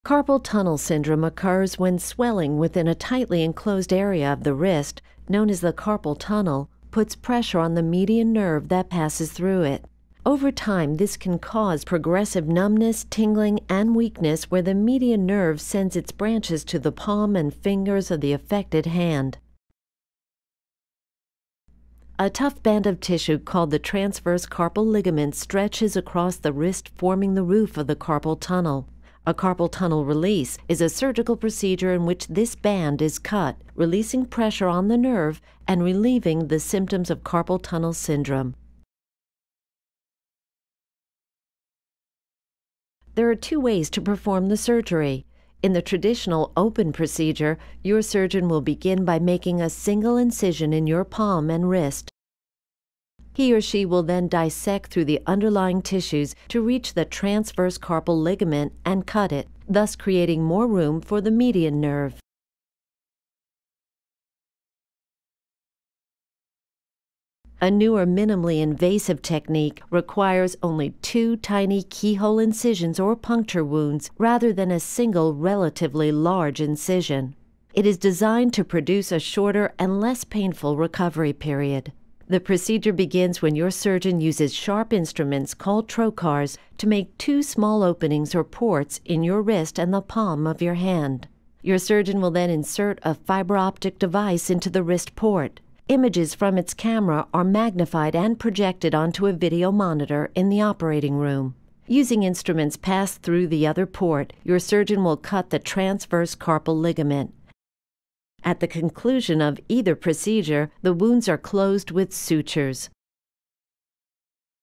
Carpal tunnel syndrome occurs when swelling within a tightly enclosed area of the wrist, known as the carpal tunnel, puts pressure on the median nerve that passes through it. Over time, this can cause progressive numbness, tingling, and weakness where the median nerve sends its branches to the palm and fingers of the affected hand. A tough band of tissue called the transverse carpal ligament stretches across the wrist, forming the roof of the carpal tunnel. A carpal tunnel release is a surgical procedure in which this band is cut, releasing pressure on the nerve and relieving the symptoms of carpal tunnel syndrome. There are two ways to perform the surgery. In the traditional open procedure, your surgeon will begin by making a single incision in your palm and wrist. He or she will then dissect through the underlying tissues to reach the transverse carpal ligament and cut it, thus creating more room for the median nerve. A newer minimally invasive technique requires only 2 tiny keyhole incisions or puncture wounds rather than a single relatively large incision. It is designed to produce a shorter and less painful recovery period. The procedure begins when your surgeon uses sharp instruments called trocars to make 2 small openings or ports in your wrist and the palm of your hand. Your surgeon will then insert a fiber optic device into the wrist port. Images from its camera are magnified and projected onto a video monitor in the operating room. Using instruments passed through the other port, your surgeon will cut the transverse carpal ligament. At the conclusion of either procedure, the wounds are closed with sutures.